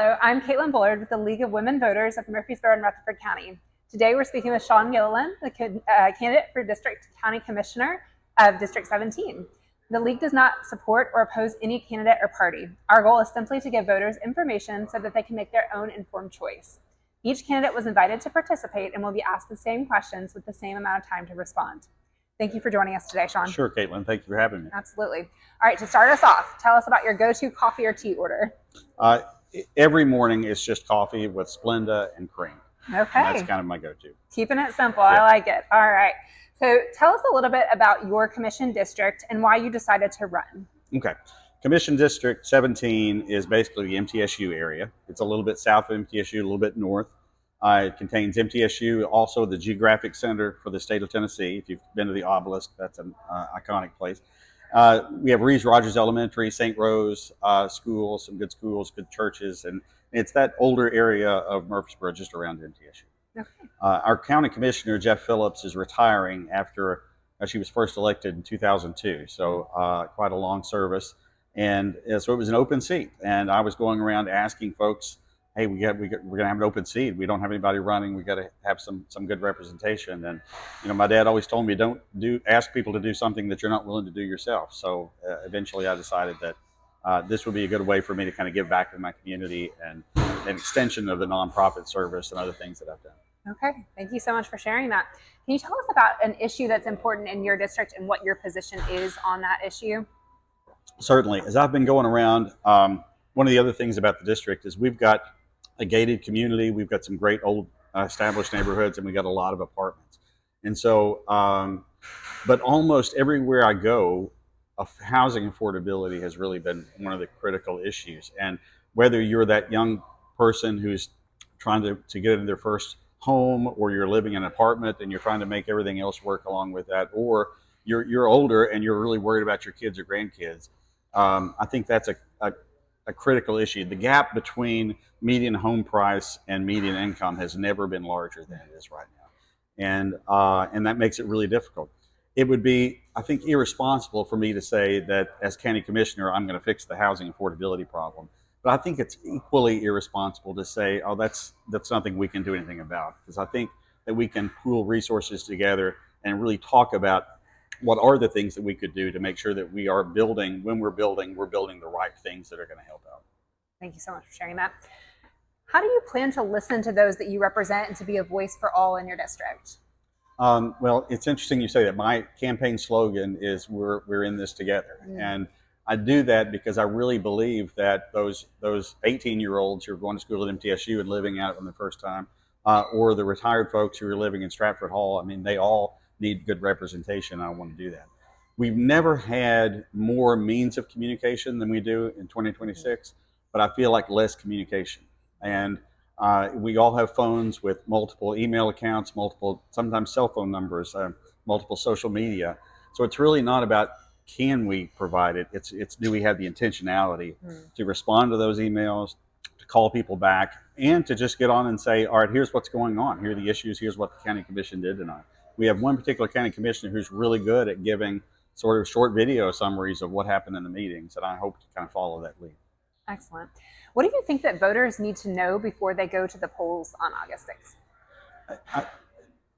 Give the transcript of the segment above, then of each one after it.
Hello, I'm Caitlin Bullard with the League of Women Voters of Murfreesboro and Rutherford County. Today we're speaking with Sean Gilliland, the candidate for District County Commissioner of District 17. The League does not support or oppose any candidate or party. Our goal is simply to give voters information so that they can make their own informed choice. Each candidate was invited to participate and will be asked the same questions with the same amount of time to respond. Thank you for joining us today, Sean. Sure, Caitlin. Thank you for having me. Absolutely. All right, to start us off, tell us about your go-to coffee or tea order. Every morning it's just coffee with Splenda and cream. Okay. And that's kind of my go-to. Keeping it simple. Yeah. I like it. All right. So tell us a little bit about your commission district and why you decided to run. Okay. Commission District 17 is basically the MTSU area. It's a little bit south of MTSU, a little bit north. It contains MTSU, also the geographic center for the state of Tennessee. If you've been to the obelisk, that's an iconic place. We have Reeves Rogers Elementary, St. Rose schools, some good schools, good churches, and it's that older area of Murfreesboro just around MTSU. Okay. Our county commissioner, Jeff Phillips, is retiring after she was first elected in 2002, so quite a long service. And so it was an open seat, and I was going around asking folks, hey, we're going to have an open seat. We don't have anybody running. We got to have some good representation. And my dad always told me, don't ask people to do something that you're not willing to do yourself. So eventually, I decided that this would be a good way for me to kind of give back to my community and an extension of the nonprofit service and other things that I've done. Okay, thank you so much for sharing that. Can you tell us about an issue that's important in your district and what your position is on that issue? Certainly. As I've been going around, one of the other things about the district is we've got a gated community. We've got some great old established neighborhoods, and we got a lot of apartments. And so, but almost everywhere I go, housing affordability has really been one of the critical issues. And whether you're that young person who's trying to get into their first home, or you're living in an apartment and you're trying to make everything else work along with that, or you're older and you're really worried about your kids or grandkids, I think that's a critical issue. The gap between median home price and median income has never been larger than it is right now. And that makes it really difficult. It would be, I think, irresponsible for me to say that as county commissioner, I'm going to fix the housing affordability problem. But I think it's equally irresponsible to say, oh, that's nothing we can do anything about. Because I think that we can pool resources together and really talk about what are the things that we could do to make sure that we are building, when we're building the right things that are going to help out. Thank you so much for sharing that. How do you plan to listen to those that you represent and to be a voice for all in your district? Well, it's interesting you say that. My campaign slogan is we're in this together. And I do that because I really believe that those 18-year-olds who are going to school at MTSU and living out on the first time, or the retired folks who are living in Stratford Hall, I mean, they all need good representation. I want to do that. We've never had more means of communication than we do in 2026, but I feel like less communication. And we all have phones with multiple email accounts, multiple, sometimes cell phone numbers, multiple social media. So it's really not about can we provide it, it's do we have the intentionality to respond to those emails, to call people back, and to just get on and say, all right, here's what's going on, here are the issues, here's what the county commission did tonight. We have one particular county commissioner who's really good at giving sort of short video summaries of what happened in the meetings, and I hope to kind of follow that lead. Excellent. What do you think that voters need to know before they go to the polls on August 6th?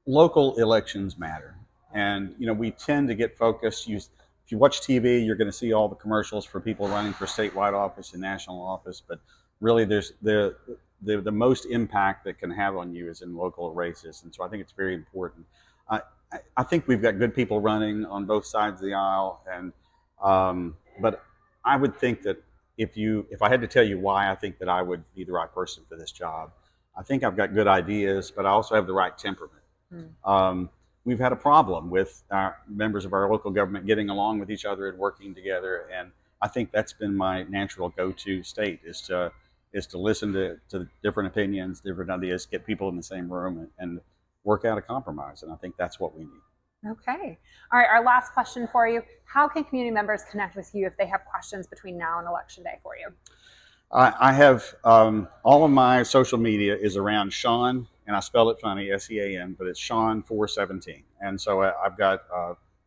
Local elections matter, and we tend to get focused. If you watch TV, you're going to see all the commercials for people running for statewide office and national office, but really there's the most impact that can have on you is in local races, and so I think it's very important. I think we've got good people running on both sides of the aisle, and but I would think that if I had to tell you why I think that I would be the right person for this job, I think I've got good ideas, but I also have the right temperament. We've had a problem with our members of our local government getting along with each other and working together, and I think that's been my natural go-to state is to listen to different opinions, different ideas, get people in the same room and work out a compromise, and I think that's what we need. Okay. All right, our last question for you. How can community members connect with you if they have questions between now and Election Day for you? I have all of my social media is around Sean, and I spell it funny, S-E-A-N, but it's Sean 417. And so I've got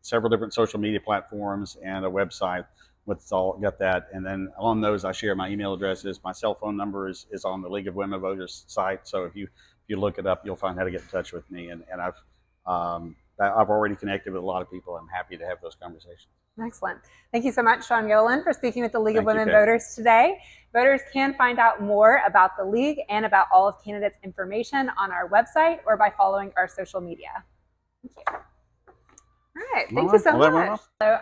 several different social media platforms and a website what's all got that. And then on those, I share my email addresses. My cell phone number is on the League of Women Voters site. So if you look it up, you'll find how to get in touch with me. And I've already connected with a lot of people. I'm happy to have those conversations. Excellent. Thank you so much, Sean Gilliland, for speaking with the League of Thank you, Women Kate. Voters today. Voters can find out more about the League and about all of candidates' information on our website or by following our social media. Thank you. All right. Thank you so much. So